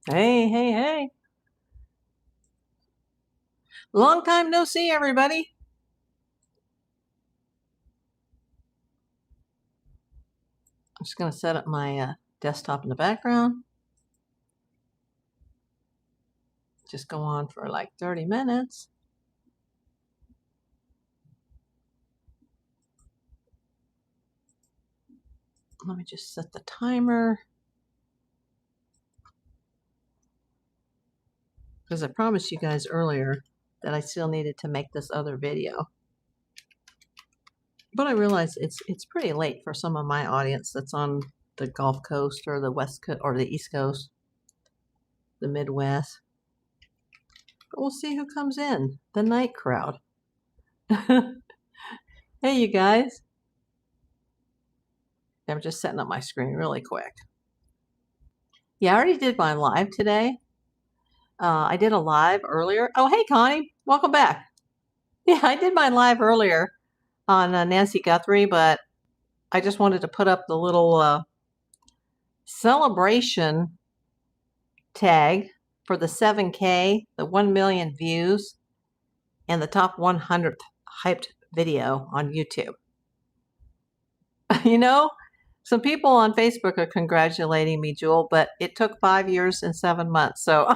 Hey, hey, hey. Long time no see, everybody. I'm just going to set up my desktop in the background. Just go on for like 30 minutes. Let me just set the timer. Because I promised you guys earlier that I still needed to make this other video. But I realize it's pretty late for some of my audience that's on the Gulf Coast or the West Coast or the East Coast, the Midwest. But we'll see who comes in. The night crowd. Hey, you guys. I'm just setting up my screen really quick. Yeah, I already did my live today. I did a live earlier. Oh, hey, Connie. Welcome back. Yeah, I did my live earlier on Nancy Guthrie, but I just wanted to put up the little celebration tag for the 7K, the 1 million views, and the top 100th hyped video on YouTube. You know, some people on Facebook are congratulating me, Jewel, but it took 5 years and 7 months. So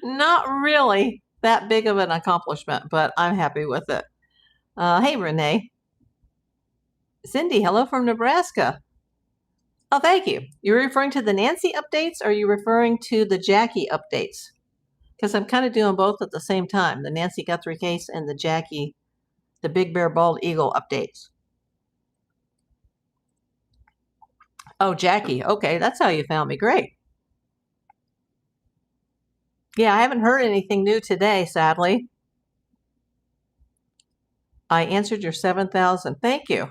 not really that big of an accomplishment, but I'm happy with it. Hey, Renee. Cindy, hello from Nebraska. Oh, thank you. You're referring to the Nancy updates, or are you referring to the Jackie updates? Because I'm kind of doing both at the same time, the Nancy Guthrie case and the Jackie, the Big Bear Bald Eagle updates. Oh, Jackie. Okay, that's how you found me. Great. Yeah, I haven't heard anything new today, sadly. I answered your 7,000. Thank you.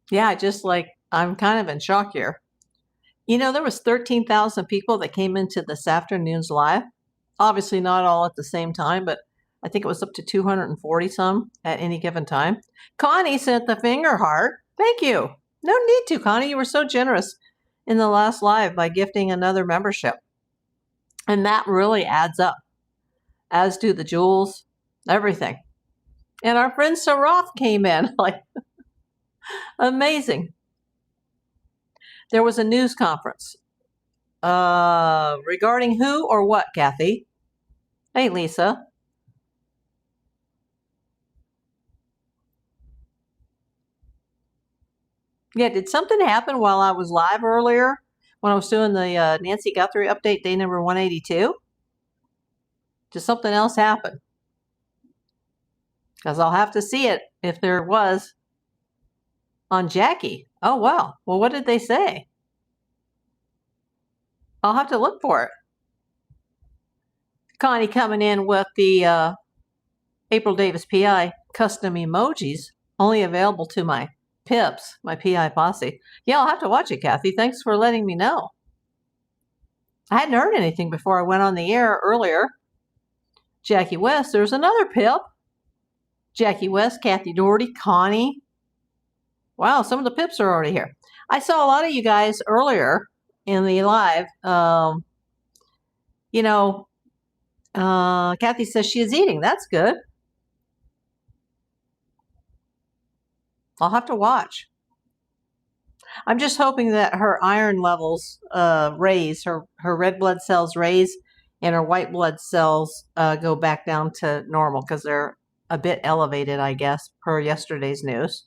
Yeah, just like I'm kind of in shock here. You know, there was 13,000 people that came into this afternoon's live. Obviously not all at the same time, but I think it was up to 240 some at any given time. Connie sent the finger heart. Thank you. No need to, Connie. You were so generous in the last live by gifting another membership. And that really adds up, as do the jewels, everything. And our friend Saroff came in, like, amazing. There was a news conference. Regarding who or what, Kathy? Hey, Lisa. Yeah, did something happen while I was live earlier when I was doing the Nancy Guthrie update, day number 182? Did something else happen? Because I'll have to see it if there was on Jackie. Oh, wow. Well, what did they say? I'll have to look for it. Connie coming in with the April Davis PI custom emojis, only available to my pips, my PI posse. Yeah, I'll have to watch it, Kathy. Thanks for letting me know. I hadn't heard anything before I went on the air earlier. Jackie West, there's another pip. Jackie West, Kathy Doherty, Connie. Wow, some of the pips are already here. I saw a lot of you guys earlier in the live. You know, Kathy says she is eating. That's good. I'll have to watch. I'm just hoping that her iron levels raise, her red blood cells raise, and her white blood cells go back down to normal because they're a bit elevated, I guess, per yesterday's news,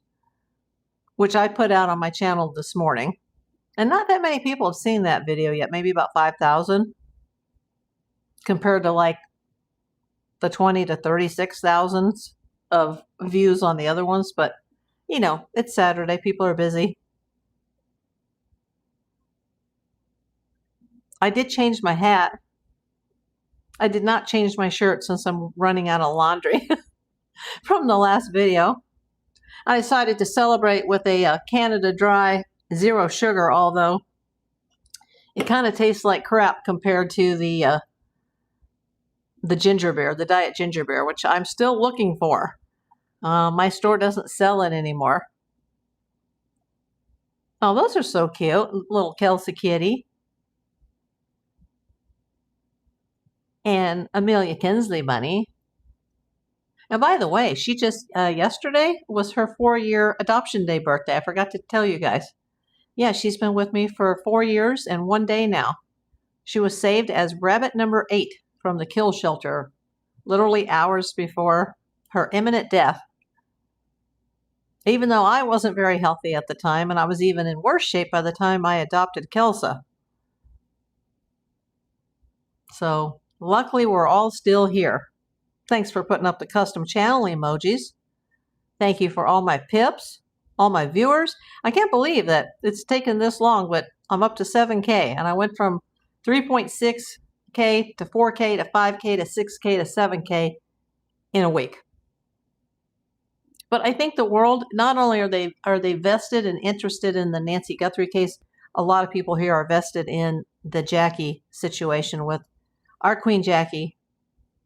which I put out on my channel this morning. And not that many people have seen that video yet, maybe about 5,000, compared to like the 20 to 36,000 of views on the other ones. But, you know, it's Saturday. People are busy. I did change my hat. I did not change my shirt since I'm running out of laundry from the last video. I decided to celebrate with a Canada Dry zero sugar, although it kind of tastes like crap compared to the the ginger beer, the diet ginger beer, which I'm still looking for. My store doesn't sell it anymore. Oh, those are so cute. Little Kelsey Kitty. And Amelia Kinsley Bunny. And by the way, she just, yesterday was her 4-year adoption day birthday. I forgot to tell you guys. Yeah, she's been with me for 4 years and 1 day now. She was saved as rabbit number 8 from the kill shelter, literally hours before her imminent death. Even though I wasn't very healthy at the time, and I was even in worse shape by the time I adopted Kelsa. So luckily, we're all still here. Thanks for putting up the custom channel emojis. Thank you for all my pips, all my viewers. I can't believe that it's taken this long, but I'm up to 7K, and I went from 3.6K to 4K to 5K to 6K to 7K in a week. But I think the world, not only are they vested and interested in the Nancy Guthrie case, a lot of people here are vested in the Jackie situation with our Queen Jackie.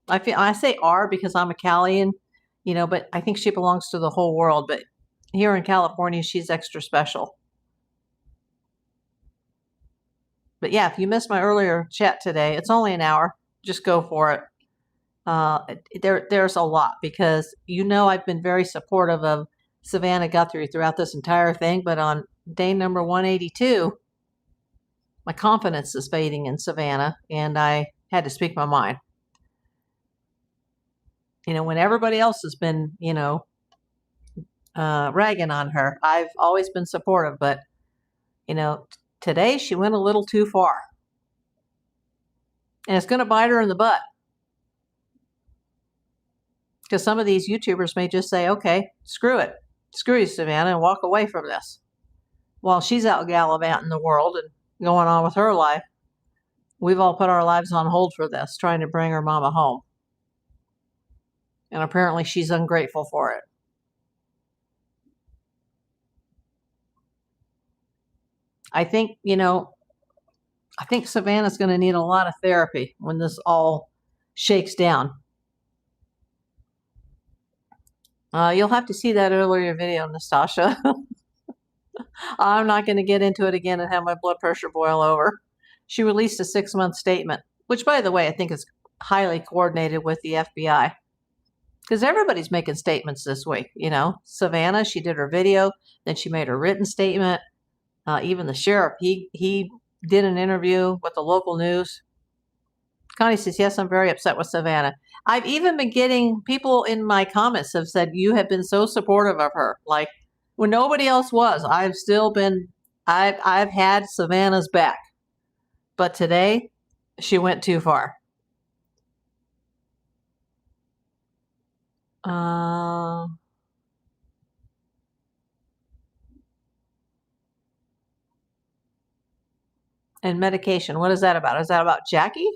I say our because I'm a Calian, but I think she belongs to the whole world. But here in California, she's extra special. But yeah, if you missed my earlier chat today, it's only an hour. Just go for it. There's a lot because I've been very supportive of Savannah Guthrie throughout this entire thing. But on day number 182, my confidence is fading in Savannah, and I had to speak my mind. When everybody else has been, ragging on her, I've always been supportive. But, today she went a little too far. And it's going to bite her in the butt. Because some of these YouTubers may just say, okay, screw it. Screw you, Savannah, and walk away from this. While she's out gallivanting the world and going on with her life, we've all put our lives on hold for this, trying to bring her mama home. And apparently she's ungrateful for it. I think Savannah's going to need a lot of therapy when this all shakes down. You'll have to see that earlier video, Nastasha. I'm not going to get into it again and have my blood pressure boil over. She released a 6-month statement, which, by the way, I think is highly coordinated with the FBI. Because everybody's making statements this week, Savannah, she did her video, then she made her written statement. Even the sheriff, he did an interview with the local news. Connie says, yes, I'm very upset with Savannah. I've even been getting people in my comments have said, you have been so supportive of her. Like, when nobody else was, I've had Savannah's back. But today, she went too far. And medication, what is that about? Is that about Jackie?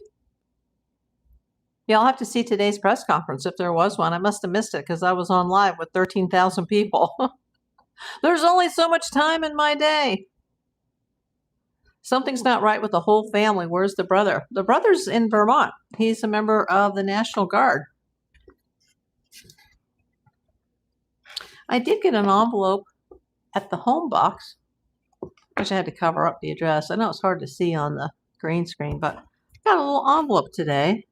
Yeah, I'll have to see today's press conference if there was one. I must have missed it because I was on live with 13,000 people. There's only so much time in my day. Something's not right with the whole family. Where's the brother? The brother's in Vermont. He's a member of the National Guard. I did get an envelope at the home box. Wish I had to cover up the address. I know it's hard to see on the green screen, but I got a little envelope today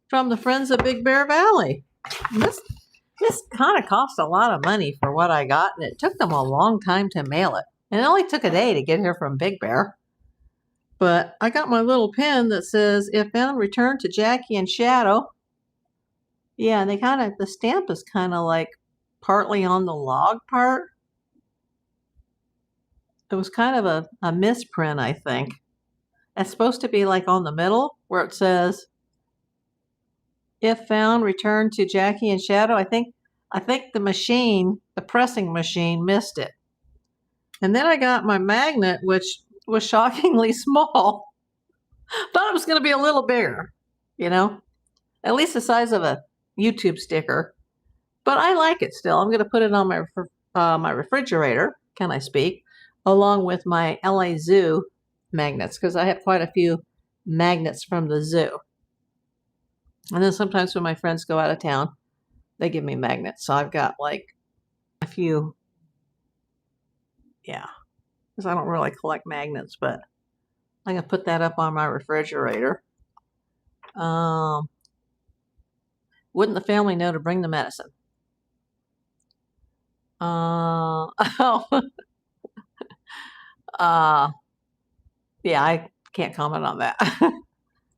from the Friends of Big Bear Valley. This kind of cost a lot of money for what I got, and it took them a long time to mail it. And it only took a day to get here from Big Bear. But I got my little pin that says, if found, return to Jackie and Shadow. Yeah, and the stamp is kind of like partly on the log part. It was kind of a misprint, I think. It's supposed to be like on the middle where it says, if found, return to Jackie and Shadow. I think the pressing machine missed it. And then I got my magnet, which was shockingly small. Thought it was going to be a little bigger, at least the size of a YouTube sticker. But I like it still. I'm going to put it on my refrigerator. Can I speak? Along with my LA Zoo magnets, because I have quite a few magnets from the zoo. And then sometimes when my friends go out of town, they give me magnets. So I've got like a few, yeah, because I don't really collect magnets, but I'm going to put that up on my refrigerator. Wouldn't the family know to bring the medicine? Yeah, I can't comment on that.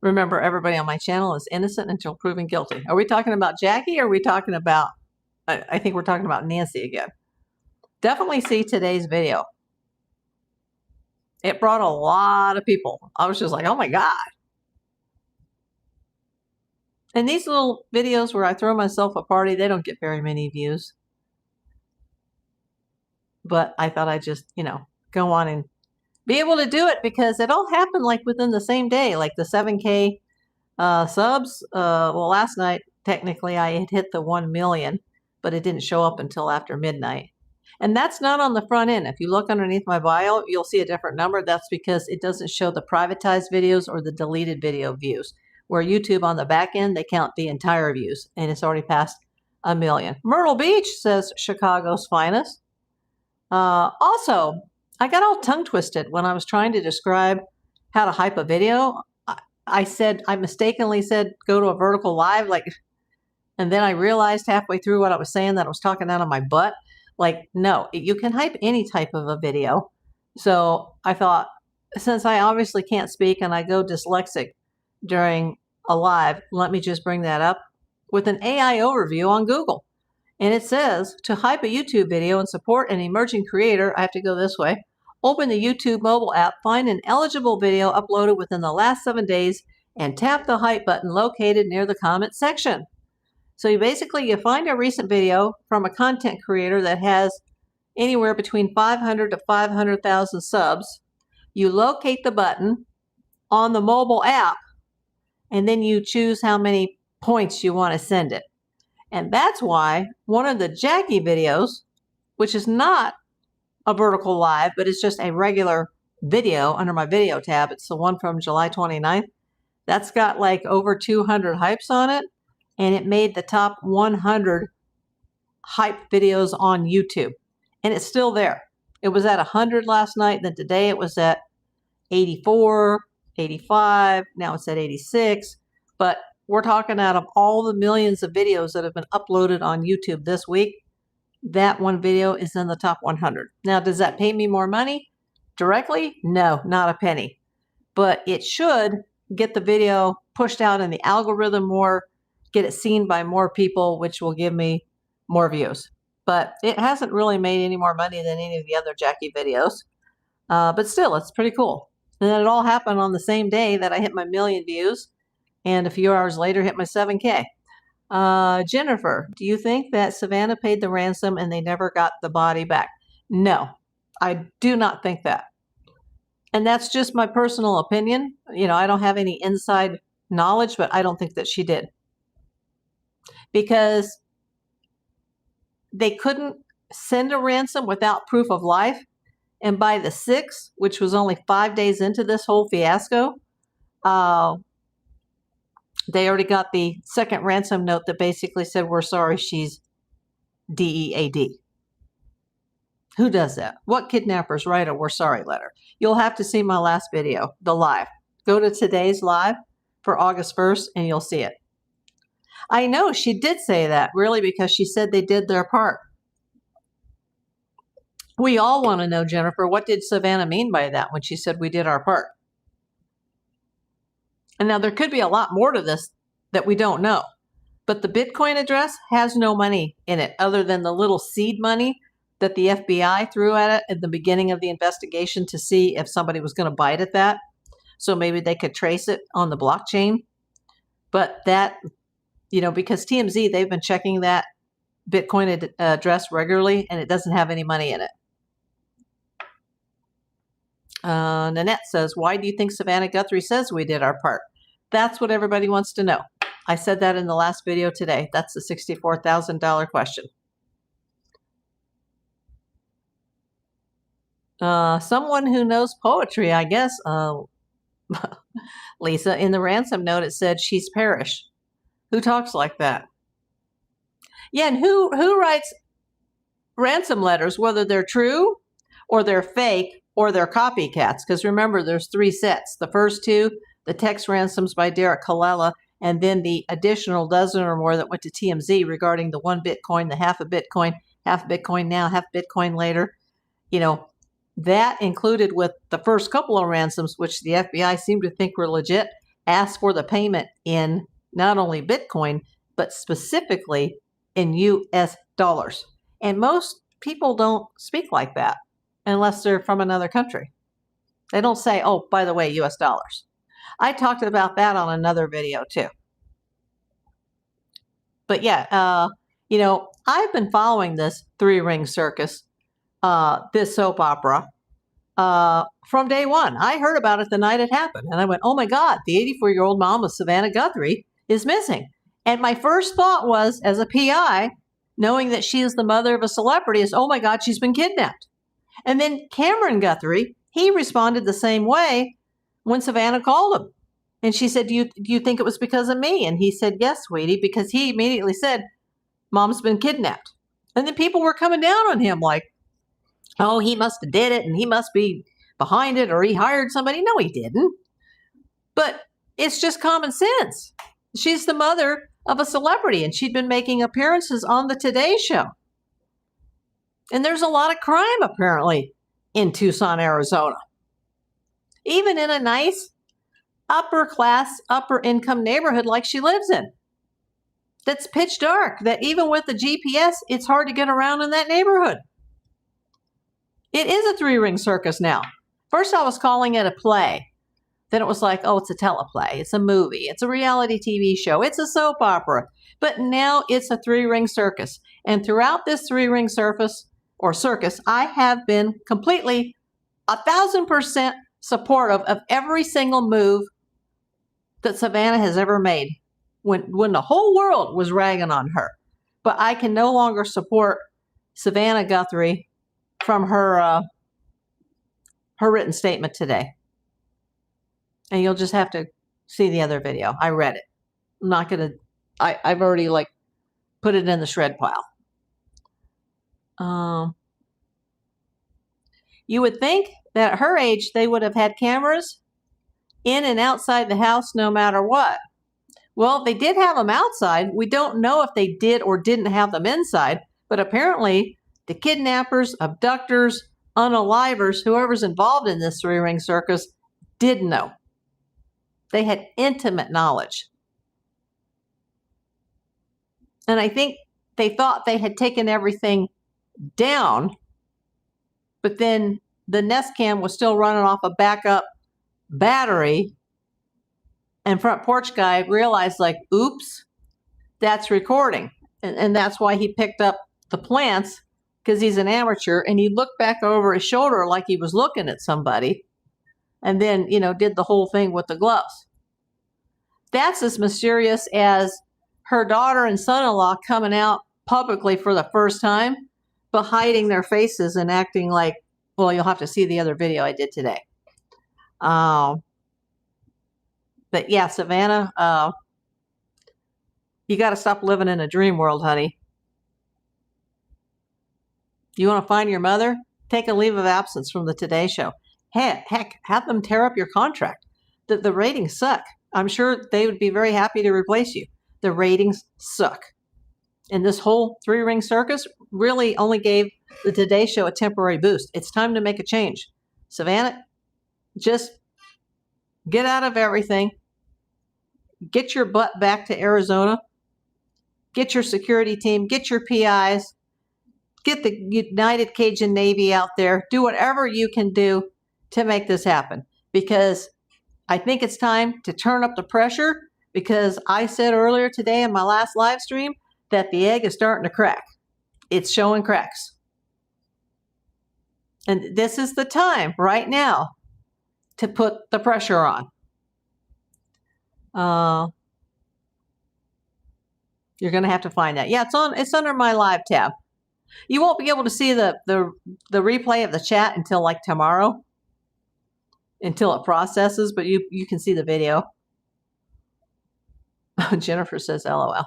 Remember, everybody on my channel is innocent until proven guilty. Are we talking about Jackie, or are we talking about, I think we're talking about Nancy again. Definitely see today's video. It brought a lot of people. I was just like, oh my God. And these little videos where I throw myself a party, they don't get very many views. But I thought I'd just, go on and be able to do it, because it all happened like within the same day, like the 7K subs. Well, last night, technically, I had hit the 1 million, but it didn't show up until after midnight. And that's not on the front end. If you look underneath my bio, you'll see a different number. That's because it doesn't show the privatized videos or the deleted video views. Where YouTube on the back end, they count the entire views, and it's already passed 1 million. Myrtle Beach says Chicago's finest. Also, I got all tongue twisted when I was trying to describe how to hype a video. I mistakenly said go to a vertical live, and then I realized halfway through what I was saying that I was talking out of my butt. Like, no, you can hype any type of a video. So I thought, since I obviously can't speak and I go dyslexic during a live, let me just bring that up with an AI overview on Google. And it says, to hype a YouTube video and support an emerging creator, I have to go this way. Open the YouTube mobile app, find an eligible video uploaded within the last 7 days, and tap the hype button located near the comment section. So you find a recent video from a content creator that has anywhere between 500 to 500,000 subs. You locate the button on the mobile app, and then you choose how many points you want to send it. And that's why one of the Jackie videos, which is not a vertical live, but it's just a regular video under my video tab. It's the one from July 29th. That's got like over 200 hypes on it. And it made the top 100 hype videos on YouTube. And it's still there. It was at 100 last night. Then today it was at 84, 85. Now it's at 86. But we're talking out of all the millions of videos that have been uploaded on YouTube this week, that one video is in the top 100. Now, does that pay me more money directly? No, not a penny. But it should get the video pushed out in the algorithm more, get it seen by more people, which will give me more views. But it hasn't really made any more money than any of the other Jackie videos. But still, it's pretty cool. And then it all happened on the same day that I hit my 1 million views, and a few hours later hit my 7K. Jennifer, do you think that Savannah paid the ransom and they never got the body back? No, I do not think that. And that's just my personal opinion. I don't have any inside knowledge, but I don't think that she did. Because they couldn't send a ransom without proof of life. And by the 6th, which was only 5 days into this whole fiasco, they already got the second ransom note that basically said, we're sorry, she's DEAD. Who does that? What kidnappers write a we're sorry letter? You'll have to see my last video, the live. Go to today's live for August 1st and you'll see it. I know she did say that, really, because she said they did their part. We all want to know, Jennifer, what did Savannah mean by that when she said we did our part? And now there could be a lot more to this that we don't know. But the Bitcoin address has no money in it other than the little seed money that the FBI threw at it at the beginning of the investigation to see if somebody was going to bite at that. So maybe they could trace it on the blockchain. But that, because TMZ, they've been checking that Bitcoin address regularly, and it doesn't have any money in it. Nanette says, why do you think Savannah Guthrie says we did our part? That's what everybody wants to know. I said that in the last video today. That's the $64,000 question. Someone who knows poetry, I guess. Lisa, in the ransom note, it said she's perished. Who talks like that? Yeah, and who writes ransom letters, whether they're true or they're fake or they're copycats? Because remember, there's 3 sets. The first 2, the text ransoms by Derek Colella, and then the additional dozen or more that went to TMZ regarding the 1 Bitcoin, the half a Bitcoin now, half Bitcoin later. You know, that included with the first couple of ransoms, which the FBI seemed to think were legit, asked for the payment in not only Bitcoin, but specifically in US dollars. And most people don't speak like that unless they're from another country. They don't say, oh, by the way, US dollars. I talked about that on another video too. But yeah, you know, I've been following this 3-ring circus, this soap opera, from day one. I heard about it the night it happened, and I went, oh my God, the 84-year-old mom of Savannah Guthrie is missing. And my first thought was, as a PI, knowing that she is the mother of a celebrity, is, oh my God, she's been kidnapped. And then Cameron Guthrie, he responded the same way when Savannah called him. And she said, do you think it was because of me? And he said, yes, sweetie, because he immediately said, Mom's been kidnapped. And then people were coming down on him like, oh, he must have did it and he must be behind it or he hired somebody. No, he didn't. But it's just common sense. She's the mother of a celebrity and she'd been making appearances on the Today Show. And there's a lot of crime apparently in Tucson, Arizona. Even in a nice upper class, upper income neighborhood like she lives in. That's pitch dark, that even with the GPS, it's hard to get around in that neighborhood. It is a 3-ring circus now. First I was calling it a play. Then it was like, oh, it's a teleplay, it's a movie, it's a reality TV show, it's a soap opera. But now it's a 3-ring circus. And throughout this 3-ring circus, I have been completely 1,000% supportive of every single move that Savannah has ever made when the whole world was ragging on her. But I can no longer support Savannah Guthrie from her written statement today. And you'll just have to see the other video. I read it. I'm not going to, I've already like put it in the shred pile. You would think that at her age, they would have had cameras in and outside the house no matter what. Well, they did have them outside. We don't know if they did or didn't have them inside, but apparently the kidnappers, abductors, unalivers, whoever's involved in this 3-ring circus did know. They had intimate knowledge. And I think they thought they had taken everything down, but then the Nest Cam was still running off a backup battery. And Front Porch Guy realized, like, oops, that's recording. And that's why he picked up the plants, because he's an amateur. And he looked back over his shoulder like he was looking at somebody. And then, you know, did the whole thing with the gloves. That's as mysterious as her daughter and son-in-law coming out publicly for the first time, but hiding their faces and acting like, well, you'll have to see the other video I did today. But yeah, Savannah, you got to stop living in a dream world, honey. You want to find your mother? Take a leave of absence from the Today Show. Heck, have them tear up your contract. The ratings suck. I'm sure they would be very happy to replace you. The ratings suck. And this whole 3-ring circus really only gave the Today Show a temporary boost. It's time to make a change. Savannah, just get out of everything. Get your butt back to Arizona. Get your security team. Get your PIs. Get the United Cajun Navy out there. Do whatever you can do to make this happen. Because I think it's time to turn up the pressure, because I said earlier today in my last live stream that the egg is starting to crack. It's showing cracks. And this is the time right now to put the pressure on. You're going to have to find that. Yeah, it's under my live tab. You won't be able to see the replay of the chat until like tomorrow, until it processes, but you can see the video. Jennifer says, LOL.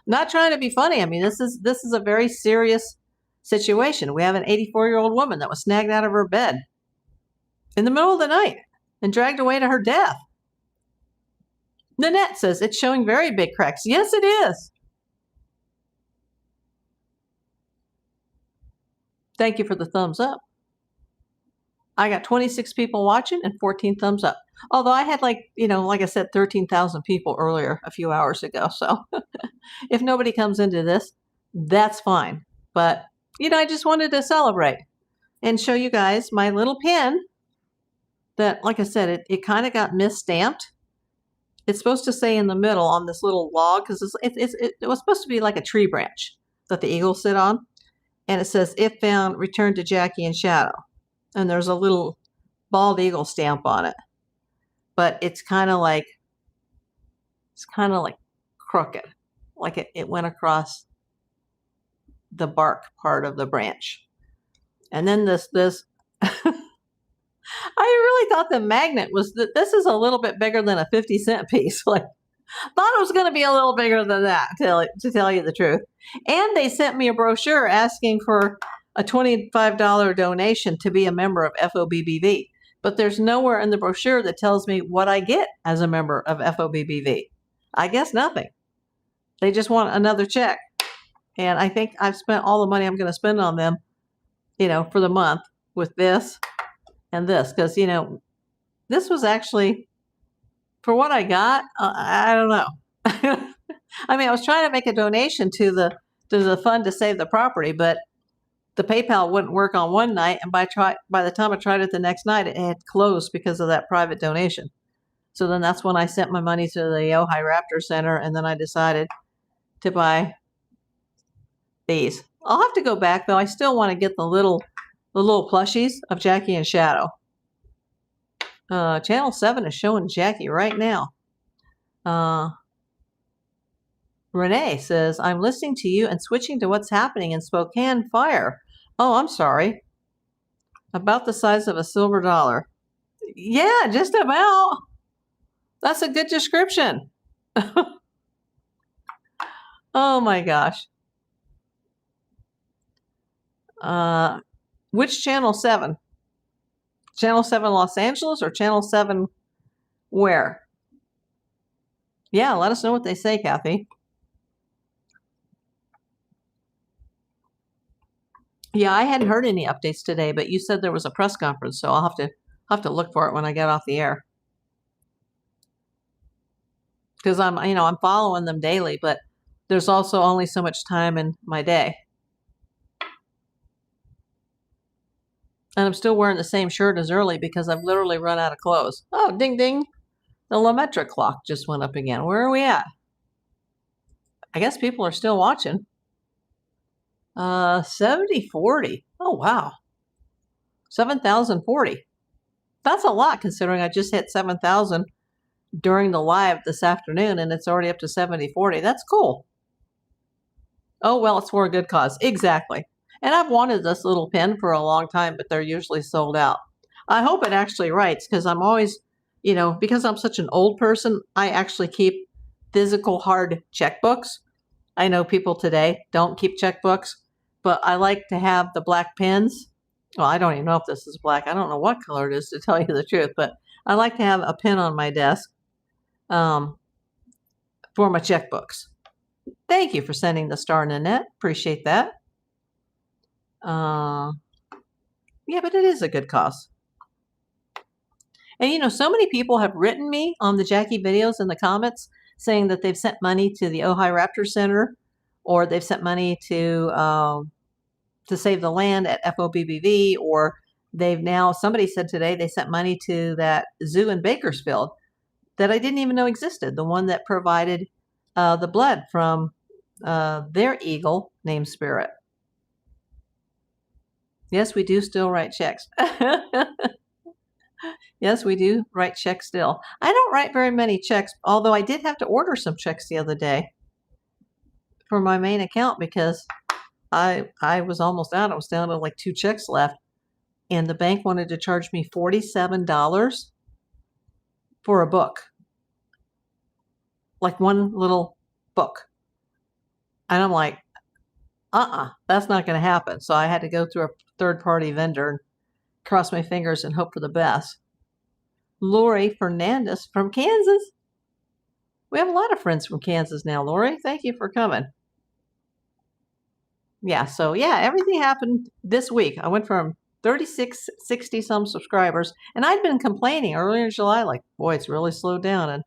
Not trying to be funny. I mean, this is a very serious situation. We have an 84-year-old woman that was snagged out of her bed in the middle of the night and dragged away to her death. Nanette says, it's showing very big cracks. Yes, it is. Thank you for the thumbs up. I got 26 people watching and 14 thumbs up. Although I had like I said, 13,000 people earlier a few hours ago. So if nobody comes into this, that's fine. But, I just wanted to celebrate and show you guys my little pin that, like I said, it kind of got misstamped. It's supposed to say in the middle on this little log, because it was supposed to be like a tree branch that the eagles sit on. And it says, if found, return to Jackie and Shadow. And there's a little bald eagle stamp on it. But it's kind of like crooked. Like it went across the bark part of the branch. And then this I really thought the magnet was this is a little bit bigger than a 50-cent piece. Like, thought it was going to be a little bigger than that, to tell you the truth. And they sent me a brochure asking for a $25 donation to be a member of FOBBV. But there's nowhere in the brochure that tells me what I get as a member of FOBBV. I guess nothing. They just want another check. And I think I've spent all the money I'm going to spend on them, for the month with this and this. Because, this was actually, for what I got, I don't know. I mean, I was trying to make a donation to the fund to save the property, but the PayPal wouldn't work on one night, and by the time I tried it the next night, it had closed because of that private donation. So then that's when I sent my money to the Ojai Raptor Center, and then I decided to buy these. I'll have to go back, though. I still want to get the little plushies of Jackie and Shadow. Channel 7 is showing Jackie right now. Renee says, I'm listening to you and switching to what's happening in Spokane Fire. Oh, I'm sorry. About the size of a silver dollar. Yeah, just about. That's a good description. Oh my gosh. Which Channel 7? Channel 7 Los Angeles or Channel 7 where? Yeah, let us know what they say, Kathy. Yeah, I hadn't heard any updates today, but you said there was a press conference, so I'll have to look for it when I get off the air. Because I'm following them daily, but there's also only so much time in my day. And I'm still wearing the same shirt as early because I've literally run out of clothes. Oh, ding, ding. The LaMetric clock just went up again. Where are we at? I guess people are still watching. 7040. Oh, wow. 7,040. That's a lot considering I just hit 7,000 during the live this afternoon and it's already up to 7040. That's cool. Oh, well, it's for a good cause. Exactly. And I've wanted this little pin for a long time, but they're usually sold out. I hope it actually writes because I'm always, because I'm such an old person, I actually keep physical hard checkbooks. I know people today don't keep checkbooks, but I like to have the black pins. Well, I don't even know if this is black. I don't know what color it is, to tell you the truth, but I like to have a pin on my desk for my checkbooks. Thank you for sending the star, Nanette. Appreciate that. Yeah, but it is a good cause. And so many people have written me on the Jackie videos in the comments saying that they've sent money to the Ojai Raptor Center, or they've sent money to save the land at FOBBV, or somebody said today they sent money to that zoo in Bakersfield that I didn't even know existed, the one that provided the blood from their eagle named Spirit. Yes, we do still write checks. Yes, we do write checks still. I don't write very many checks, although I did have to order some checks the other day for my main account because I was almost out. I was down to like 2 checks left, and the bank wanted to charge me $47 for a book. like one little book. And I'm like, that's not going to happen. So I had to go through a third-party vendor and cross my fingers and hope for the best. Lori Fernandez from Kansas. We have a lot of friends from Kansas now, Lori. Thank you for coming. Yeah, so yeah, everything happened this week. I went from 36, 60 some subscribers, and I'd been complaining earlier in July, like, boy, it's really slowed down, and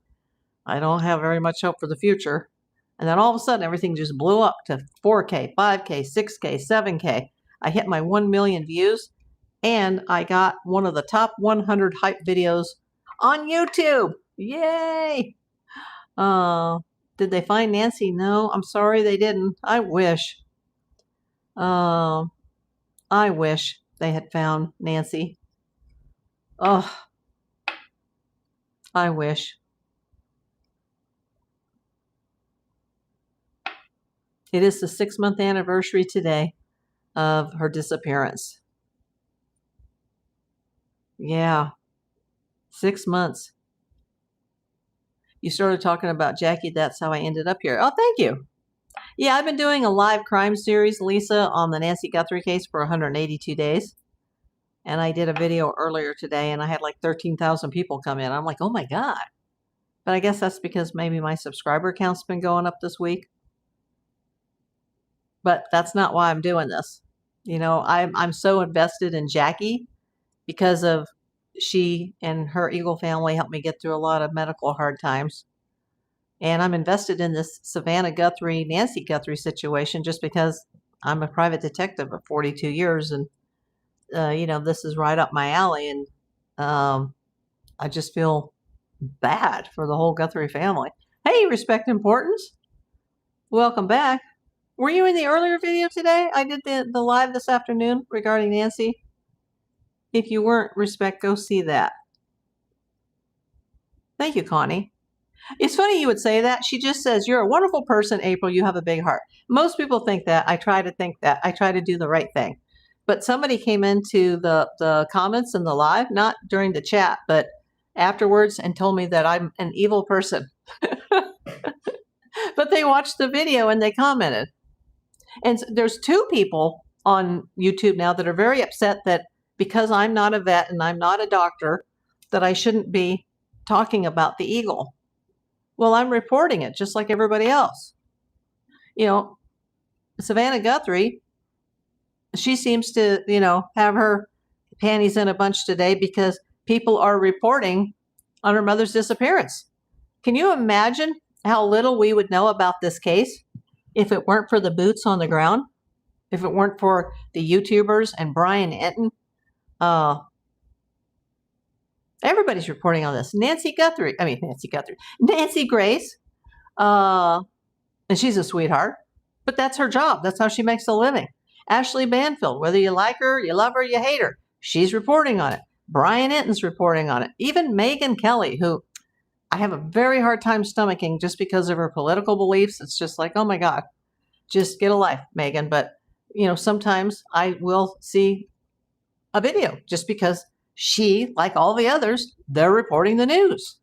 I don't have very much hope for the future. And then all of a sudden, everything just blew up to 4K, 5K, 6K, 7K. I hit my 1 million views, and I got one of the top 100 hype videos on YouTube. Yay! Did they find Nancy? No, I'm sorry they didn't. I wish. I wish they had found Nancy. Oh, I wish. It is the 6-month anniversary today of her disappearance. Yeah, 6 months. You started talking about Jackie. That's how I ended up here. Oh, thank you. Yeah, I've been doing a live crime series, Lisa, on the Nancy Guthrie case for 182 days. And I did a video earlier today, and I had like 13,000 people come in. I'm like, oh my God. But I guess that's because maybe my subscriber count's been going up this week. But that's not why I'm doing this. You know, I'm so invested in Jackie because of she and her Eagle family helped me get through a lot of medical hard times. And I'm invested in this Savannah Guthrie, Nancy Guthrie situation just because I'm a private detective of 42 years. And, you know, this is right up my alley. And I just feel bad for the whole Guthrie family. Hey, Respect Importance. Welcome back. Were you in the earlier video today? I did the live this afternoon regarding Nancy. If you weren't, Respect, go see that. Thank you, Connie. It's funny you would say that. She just says, you're a wonderful person, April. You have a big heart. Most people think that. I try to think that. I try to do the right thing. But somebody came into the comments in the live, not during the chat, but afterwards, and told me that I'm an evil person. But they watched the video and they commented. And there's 2 people on YouTube now that are very upset that because I'm not a vet and I'm not a doctor, that I shouldn't be talking about the Eagle. Well, I'm reporting it just like everybody else. You know, Savannah Guthrie, she seems to, you know, have her panties in a bunch today because people are reporting on her mother's disappearance. Can you imagine how little we would know about this case if it weren't for the boots on the ground? If it weren't for the YouTubers and Brian Enton? Everybody's reporting on this. Nancy Grace. And she's a sweetheart, but that's her job. That's how she makes a living. Ashley Banfield, whether you like her, you love her, you hate her, she's reporting on it. Brian Enton's reporting on it. Even Megyn Kelly, who I have a very hard time stomaching just because of her political beliefs. It's just like, oh my God, just get a life, Megyn. But, you know, sometimes I will see a video just because she, like all the others, they're reporting the news.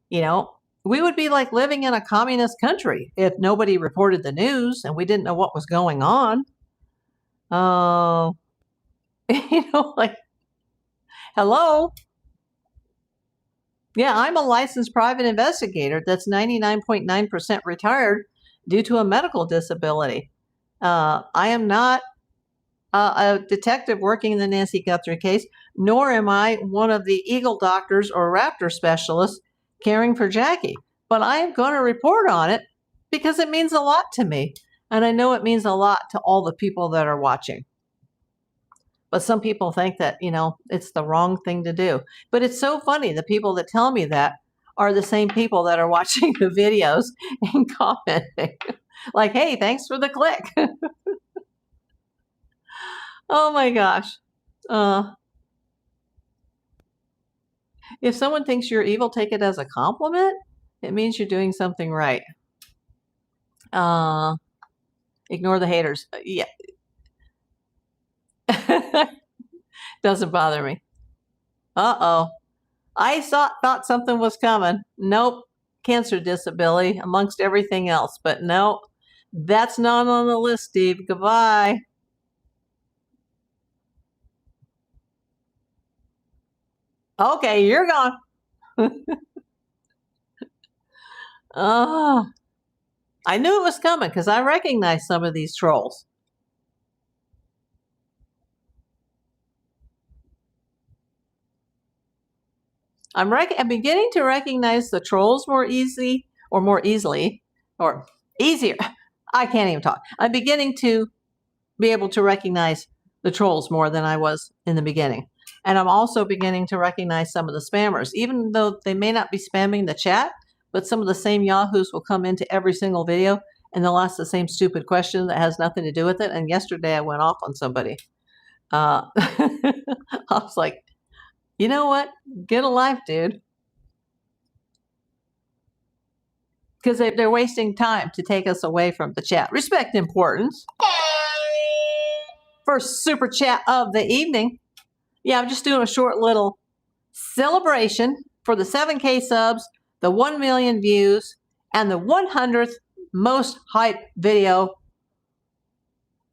You know, we would be like living in a communist country if nobody reported the news and we didn't know what was going on. You know, like, hello. Yeah, I'm a licensed private investigator that's 99.9% retired due to a medical disability. I am not a detective working in the Nancy Guthrie case, nor am I one of the Eagle doctors or Raptor specialists caring for Jackie. But I am going to report on it because it means a lot to me. And I know it means a lot to all the people that are watching. But some people think that, you know, it's the wrong thing to do. But it's so funny. The people that tell me that are the same people that are watching the videos and commenting. Like, hey, thanks for the click. Oh my gosh. If someone thinks you're evil, take it as a compliment. It means you're doing something right. Ignore the haters. Yeah. Doesn't bother me. Uh-oh. I thought something was coming. Nope. cancer disability amongst everything else. But no, that's not on the list, Steve. Goodbye. Okay, you're gone. Oh, I knew it was coming because I recognize some of these trolls. I'm beginning to recognize the trolls more easily, or easier. I can't even talk. I'm beginning to be able to recognize the trolls more than I was in the beginning. And I'm also beginning to recognize some of the spammers, even though they may not be spamming the chat, but some of the same yahoos will come into every single video and they'll ask the same stupid question that has nothing to do with it. And yesterday I went off on somebody. I was like, you know what? Get a life, dude. Because they're wasting time to take us away from the chat. Respect importance. First super chat of the evening. Yeah, I'm just doing a short little celebration for the 7K subs, the 1 million views, and the 100th most hyped video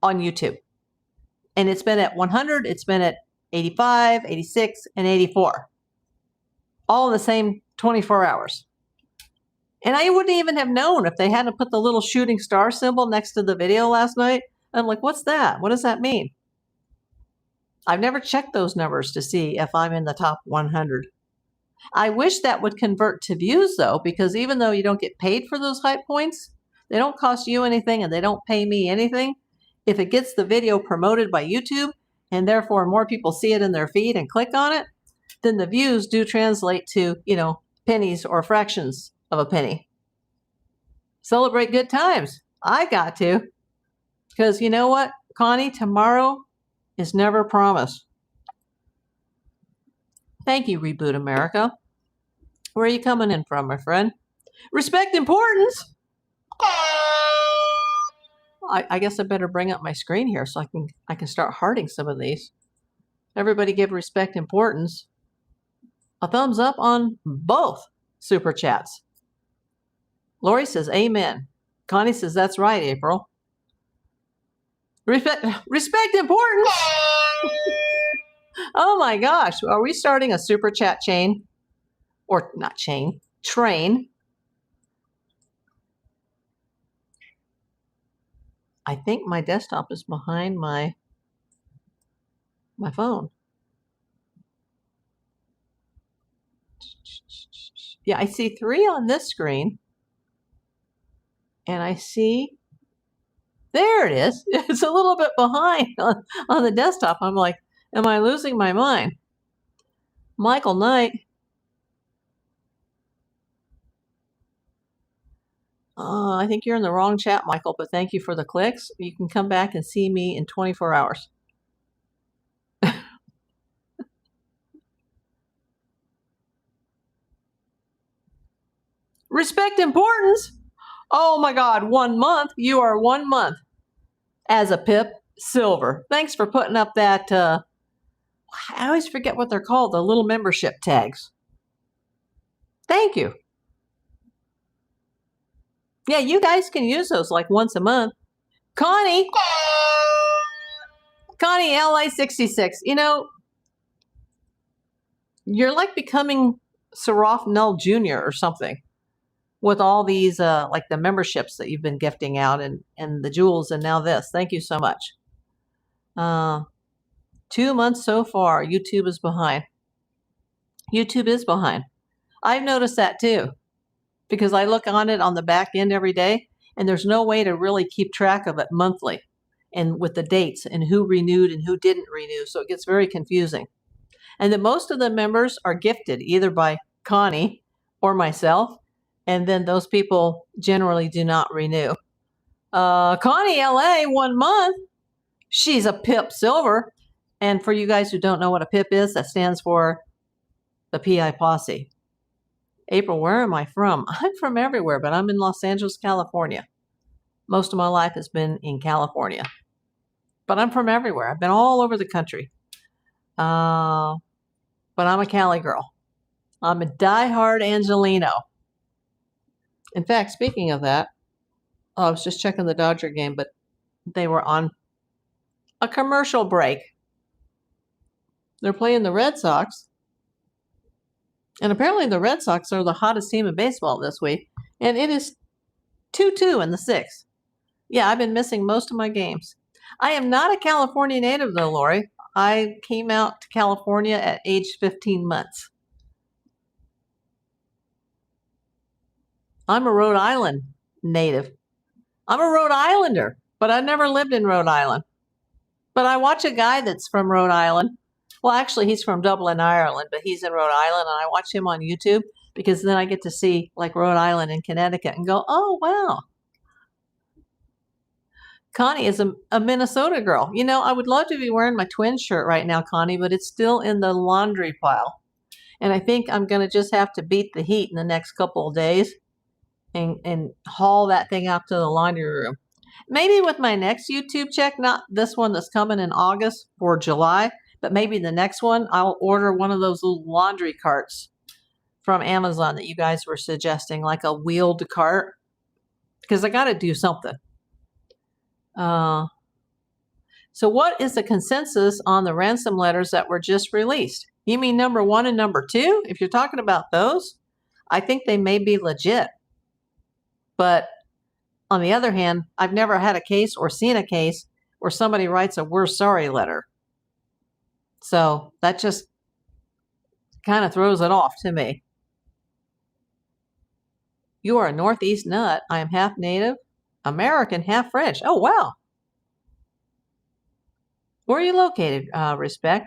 on YouTube. And it's been at 100, it's been at 85, 86, and 84. All in the same 24 hours. And I wouldn't even have known if they hadn't put the little shooting star symbol next to the video last night. I'm like, what's that? What does that mean? I've never checked those numbers to see if I'm in the top 100. I wish that would convert to views, though, because even though you don't get paid for those hype points, they don't cost you anything and they don't pay me anything. If it gets the video promoted by YouTube and therefore more people see it in their feed and click on it, then the views do translate to, pennies or fractions of a penny. Celebrate good times. I got to. Because you know what, Connie, tomorrow is never promised. Thank you, Reboot America. Where are you coming in from, my friend? Respect importance. I guess I better bring up my screen here so I can start hearting some of these. Everybody give respect importance a thumbs up on both super chats. Lori says amen. Connie says that's right, April. Respect importance. Oh my gosh, are we starting a super chat chain? Or not chain, train. I think my desktop is behind my phone. Yeah, I see 3 on this screen. And I see, there it is. It's a little bit behind on the desktop. I'm like, am I losing my mind? Michael Knight. I think you're in the wrong chat, Michael, but thank you for the clicks. You can come back and see me in 24 hours. Respect importance. Oh my God, 1 month. You are 1 month as a Pip Silver. Thanks for putting up that, I always forget what they're called, the little membership tags. Thank you. Yeah, you guys can use those like once a month. Connie LA66, you're like becoming Saraf Null Jr. or something with all these, like the memberships that you've been gifting out and the jewels and now this. Thank you so much. 2 months so far. YouTube is behind. YouTube is behind. I've noticed that too, because I look on it on the back end every day, and there's no way to really keep track of it monthly and with the dates and who renewed and who didn't renew. So it gets very confusing. And that most of the members are gifted either by Connie or myself, and then those people generally do not renew. Connie LA, 1 month. She's a Pip Silver. And for you guys who don't know what a PIP is, that stands for the PI Posse. April, where am I from? I'm from everywhere, but I'm in Los Angeles, California. Most of my life has been in California. But I'm from everywhere. I've been all over the country. But I'm a Cali girl. I'm a diehard Angelino. In fact, speaking of that, I was just checking the Dodger game, but they were on a commercial break. They're playing the Red Sox. And apparently the Red Sox are the hottest team in baseball this week. And it is 2-2 in the sixth. Yeah, I've been missing most of my games. I am not a California native, though, Lori. I came out to California at age 15 months. I'm a Rhode Island native. I'm a Rhode Islander, but I've never lived in Rhode Island. But I watch a guy that's from Rhode Island. Well, actually, he's from Dublin, Ireland, but he's in Rhode Island, and I watch him on YouTube because then I get to see like Rhode Island and Connecticut and go, oh, wow. Connie is a Minnesota girl. You know, I would love to be wearing my twin shirt right now, Connie, but it's still in the laundry pile. And I think I'm going to just have to beat the heat in the next couple of days and haul that thing out to the laundry room. Maybe with my next YouTube check, not this one that's coming in August or July, but maybe the next one, I'll order one of those little laundry carts from Amazon that you guys were suggesting, like a wheeled cart, because I got to do something. So what is the consensus on the ransom letters that were just released? You mean number 1 and number 2? If you're talking about those, I think they may be legit. But on the other hand, I've never had a case or seen a case where somebody writes a "we're sorry" letter. So that just kind of throws it off to me. You are a Northeast nut. I am half Native American, half French. Oh, wow. Where are you located, Respect?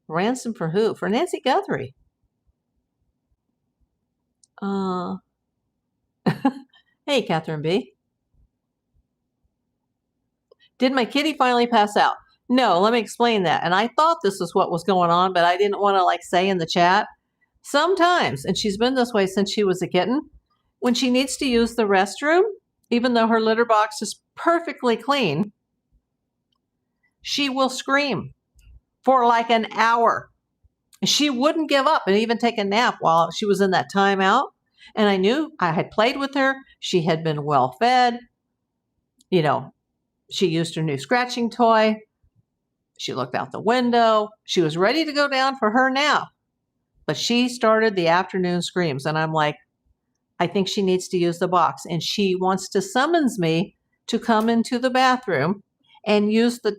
Ransom for who? For Nancy Guthrie. Hey, Catherine B. Did my kitty finally pass out? No, let me explain that. And I thought this is what was going on, but I didn't want to say in the chat. Sometimes, and she's been this way since she was a kitten, when she needs to use the restroom, even though her litter box is perfectly clean, she will scream for like an hour. She wouldn't give up and even take a nap while she was in that timeout. And I knew I had played with her. She had been well fed. You know, she used her new scratching toy. She looked out the window. She was ready to go down for her nap. But she started the afternoon screams. And I'm like, I think she needs to use the box. And she wants to summons me to come into the bathroom and use the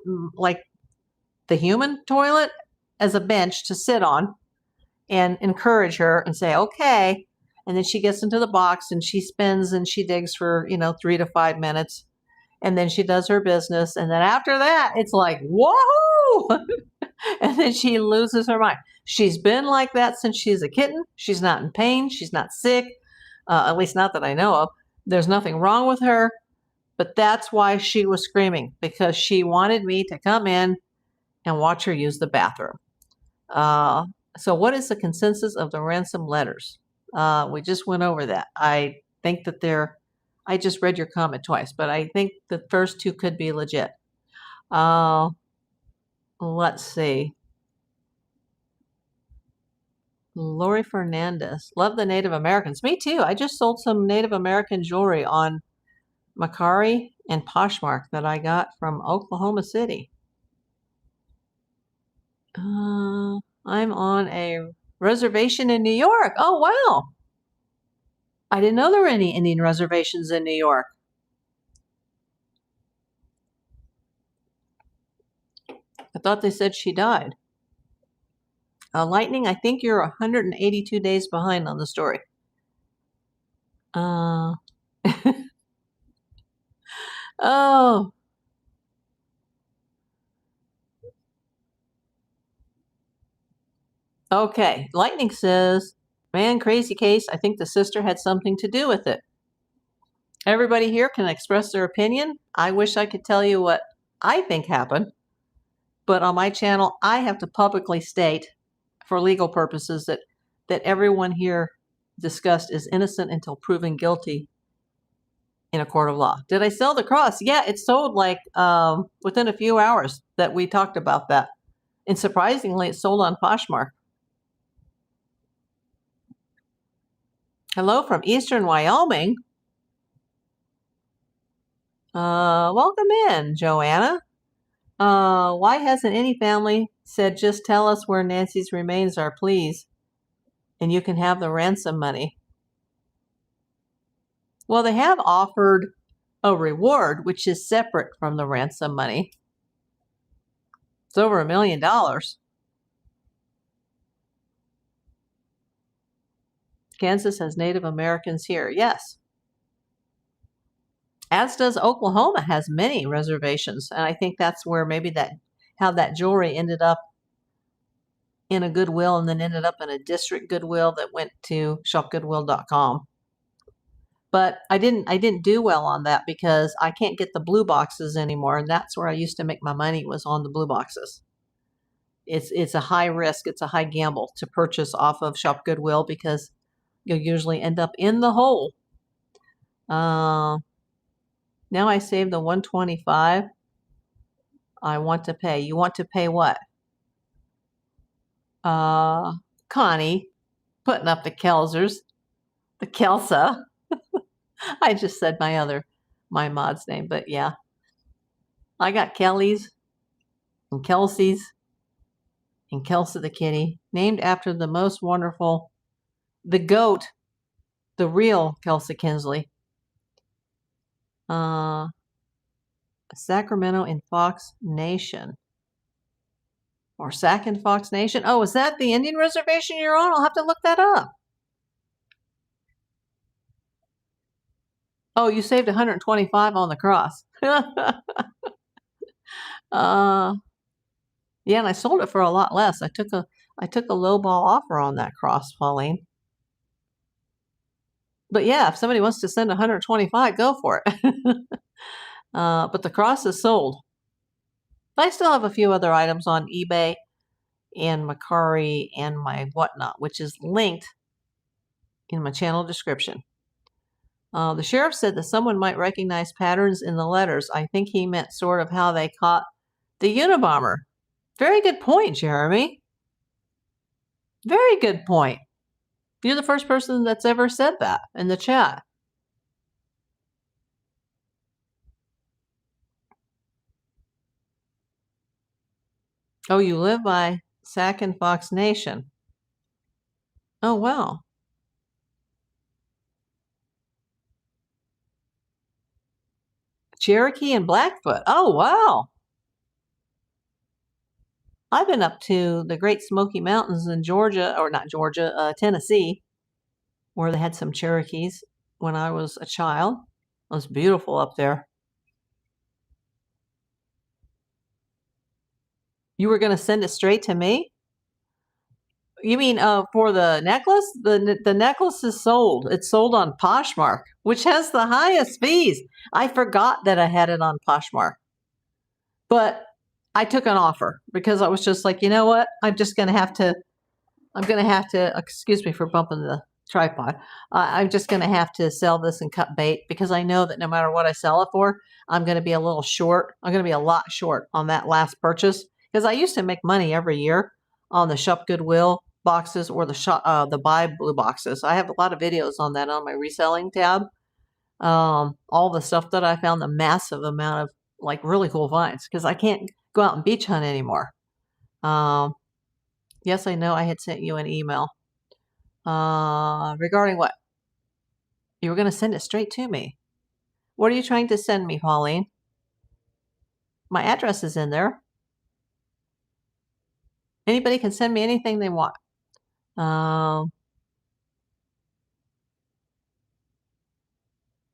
human toilet as a bench to sit on and encourage her and say, okay. And then she gets into the box and she spins and she digs for, 3 to 5 minutes. And then she does her business. And then after that, it's like, whoa! And then she loses her mind. She's been like that since she's a kitten. She's not in pain. She's not sick, at least not that I know of. There's nothing wrong with her. But that's why she was screaming, because she wanted me to come in and watch her use the bathroom. So what is the consensus of the ransom letters? We just went over that. I think that I just read your comment twice, but I think the first 2 could be legit. Let's see. Lori Fernandez. Love the Native Americans. Me too. I just sold some Native American jewelry on Mercari and Poshmark that I got from Oklahoma City. I'm on a reservation in New York. Oh, wow. I didn't know there were any Indian reservations in New York. I thought they said she died. Lightning, I think you're 182 days behind on the story. Oh. Okay. Lightning says, man, crazy case. I think the sister had something to do with it. Everybody here can express their opinion. I wish I could tell you what I think happened. But on my channel, I have to publicly state, for legal purposes, that everyone here discussed is innocent until proven guilty in a court of law. Did I sell the cross? Yeah, it sold within a few hours that we talked about that. And surprisingly, it sold on Poshmark. Hello from Eastern Wyoming. Welcome in, Joanna. Why hasn't any family said just tell us where Nancy's remains are, please, and you can have the ransom money? Well, they have offered a reward, which is separate from the ransom money. It's over $1 million. Kansas has Native Americans here. Yes. As does Oklahoma, has many reservations. And I think that's where maybe how that jewelry ended up in a Goodwill and then ended up in a district Goodwill that went to shopgoodwill.com. But I didn't do well on that because I can't get the blue boxes anymore. And that's where I used to make my money, was on the blue boxes. It's a high risk, it's a high gamble to purchase off of Shop Goodwill because you'll usually end up in the hole. Now I saved the $125. I want to pay. You want to pay what? Connie, putting up the Kelsers, the Kelsa. I just said my mod's name, but yeah. I got Kellys and Kelseys and Kelsa the kitty, named after the most wonderful, the goat, the real Kelsa Kinsley. Sacramento in Fox Nation. Or Sac and Fox Nation. Oh, is that the Indian reservation you're on? I'll have to look that up. Oh, you saved 125 on the cross. Yeah, and I sold it for a lot less. I took a low ball offer on that cross, Pauline. But yeah, if somebody wants to send 125, go for it. But the cross is sold. I still have a few other items on eBay and Mercari and my whatnot, which is linked in my channel description. The sheriff said that someone might recognize patterns in the letters. I think he meant sort of how they caught the Unabomber. Very good point, Jeremy. Very good point. You're the first person that's ever said that in the chat. Oh, you live by Sac and Fox Nation. Oh, wow. Cherokee and Blackfoot. Oh, wow. I've been up to the Great Smoky Mountains in Georgia, or not Georgia, Tennessee, where they had some Cherokees when I was a child. It was beautiful up there. You were going to send it straight to me? You mean for the necklace? The necklace is sold. It's sold on Poshmark, which has the highest fees. I forgot that I had it on Poshmark. But I took an offer because I was just like, you know what? I'm going to have to, excuse me for bumping the tripod. I'm just going to have to sell this and cut bait because I know that no matter what I sell it for, I'm going to be a little short. I'm going to be a lot short on that last purchase because I used to make money every year on the Shop Goodwill boxes or the Buy Blue boxes. I have a lot of videos on that on my reselling tab. All the stuff that I found, the massive amount of like really cool finds because I can't go out and beach hunt anymore. Yes, I know I had sent you an email. Regarding what? You were going to send it straight to me. What are you trying to send me, Pauline? My address is in there. Anybody can send me anything they want. And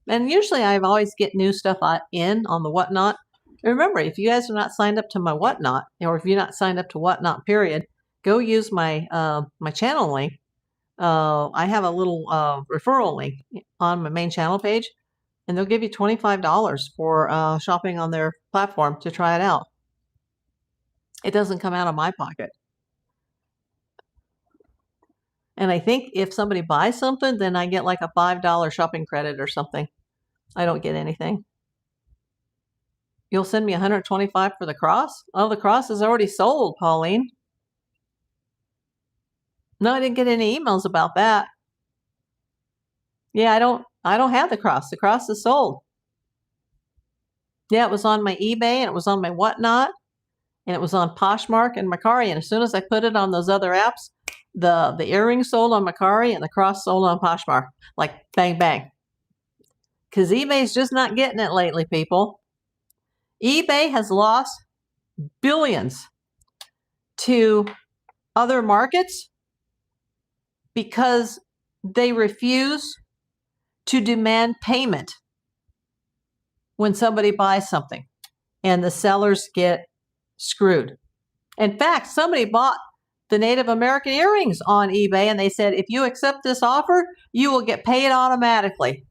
usually I always get new stuff in on the Whatnot. Remember, if you guys are not signed up to my Whatnot, or if you're not signed up to Whatnot, period, go use my my channel link. I have a little referral link on my main channel page, and they'll give you $25 for shopping on their platform to try it out. It doesn't come out of my pocket. And I think if somebody buys something, then I get like a $5 shopping credit or something. I don't get anything. You'll send me 125 for the cross? Oh, the cross is already sold, Pauline. No, I didn't get any emails about that. Yeah, I don't have the cross. The cross is sold. Yeah, it was on my eBay and it was on my Whatnot and it was on Poshmark and Mercari. And as soon as I put it on those other apps, the earrings sold on Mercari and the cross sold on Poshmark. Like bang bang. Because eBay's just not getting it lately, people. eBay has lost billions to other markets because they refuse to demand payment when somebody buys something and the sellers get screwed. In fact, somebody bought the Native American earrings on eBay and they said, if you accept this offer, you will get paid automatically.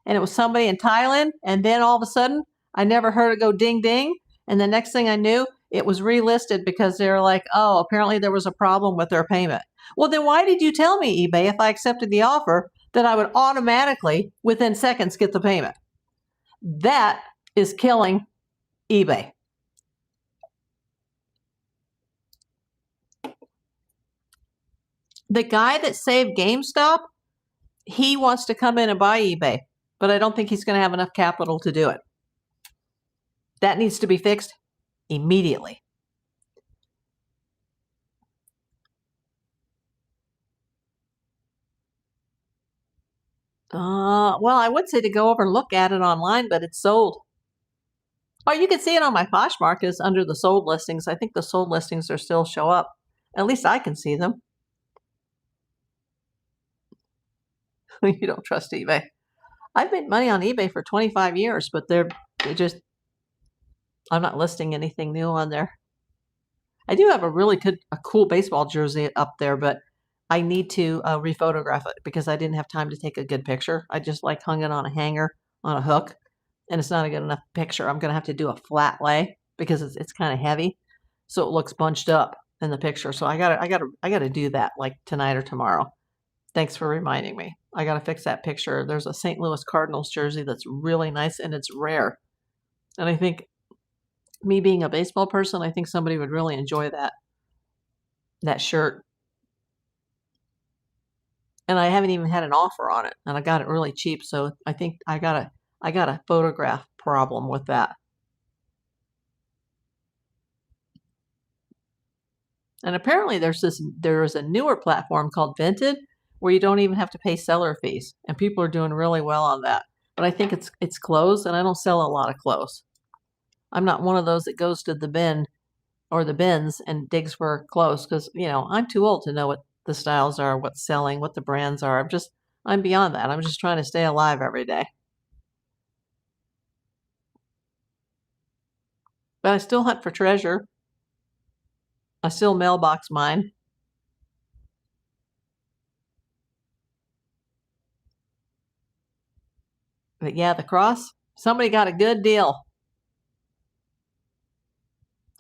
And it was somebody in Thailand. And then all of a sudden, I never heard it go ding, ding. And the next thing I knew, it was relisted because they were like, oh, apparently there was a problem with their payment. Well, then why did you tell me, eBay, if I accepted the offer, that I would automatically, within seconds, get the payment? That is killing eBay. The guy that saved GameStop, he wants to come in and buy eBay, but I don't think he's going to have enough capital to do it. That needs to be fixed immediately. Well, I would say to go over and look at it online, but it's sold. Oh, you can see it on my Poshmark is under the sold listings. I think the sold listings are still show up. At least I can see them. You don't trust eBay. I've made money on eBay for 25 years, but I'm not listing anything new on there. I do have a cool baseball jersey up there, but I need to rephotograph it because I didn't have time to take a good picture. I just like hung it on a hanger on a hook, and it's not a good enough picture. I'm gonna have to do a flat lay because it's kind of heavy, so it looks bunched up in the picture. So I gotta do that like tonight or tomorrow. Thanks for reminding me. I gotta fix that picture. There's a St. Louis Cardinals jersey that's really nice and it's rare, and I think me being a baseball person, I think somebody would really enjoy that shirt. And I haven't even had an offer on it, and I got it really cheap. So I think I got a photograph problem with that. And apparently there is a newer platform called Vinted where you don't even have to pay seller fees, and people are doing really well on that. But I think it's closed, and I don't sell a lot of clothes. I'm not one of those that goes to the bin or the bins and digs for clothes because I'm too old to know what the styles are, what's selling, what the brands are. I'm beyond that. I'm just trying to stay alive every day. But I still hunt for treasure. I still mailbox mine. But yeah, the cross, somebody got a good deal.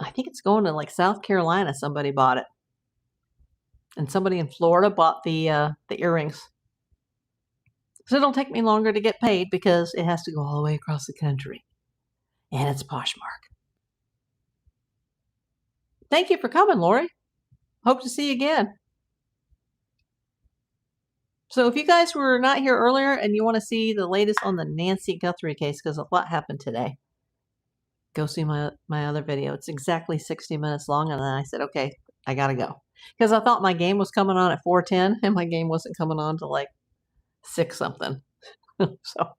I think it's going to like South Carolina. Somebody bought it. And somebody in Florida bought the earrings. So it'll take me longer to get paid because it has to go all the way across the country. And it's Poshmark. Thank you for coming, Lori. Hope to see you again. So if you guys were not here earlier and you want to see the latest on the Nancy Guthrie case, because a lot happened today, go see my other video. It's exactly 60 minutes long. And then I said, okay, I got to go. Because I thought my game was coming on at 4:10 and my game wasn't coming on to like 6 something. So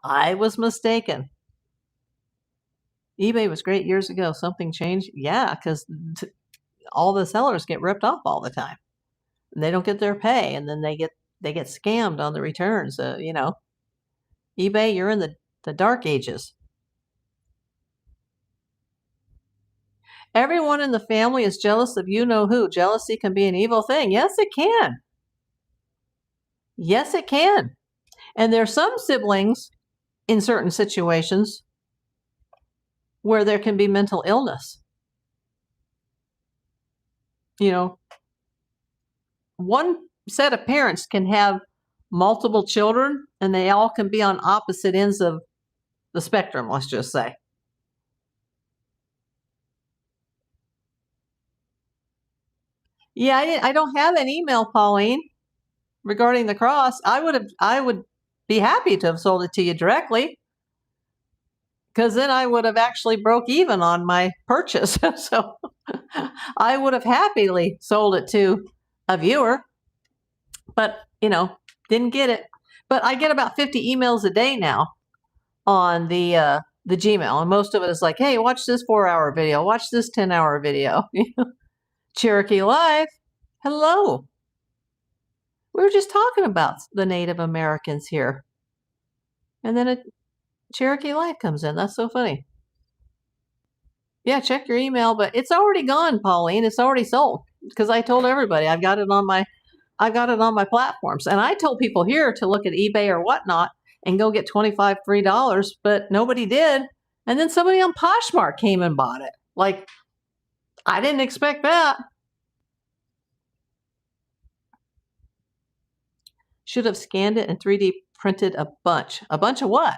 I was mistaken. eBay was great years ago. Something changed? Yeah, because all the sellers get ripped off all the time. And they don't get their pay, and then they get scammed on the returns. eBay, you're in the dark ages. Everyone in the family is jealous of you know who. Jealousy can be an evil thing. Yes, it can. Yes, it can. And there are some siblings in certain situations where there can be mental illness. One set of parents can have multiple children and they all can be on opposite ends of the spectrum, let's just say. Yeah, I don't have an email, Pauline, regarding the cross. I would be happy to have sold it to you directly, because then I would have actually broke even on my purchase. So I would have happily sold it to a viewer, but didn't get it. But I get about 50 emails a day now on the Gmail, and most of it is like, hey, watch this 4-hour video, watch this 10-hour video. Cherokee Live, hello. We were just talking about the Native Americans here. And then a Cherokee Live comes in. That's so funny. Yeah, check your email, but it's already gone, Pauline. It's already sold, because I told everybody I've got it on my platforms. And I told people here to look at eBay or whatnot and go get $25 free, but nobody did. And then somebody on Poshmark came and bought it. Like, I didn't expect that. Should have scanned it and 3D printed a bunch. A bunch of what?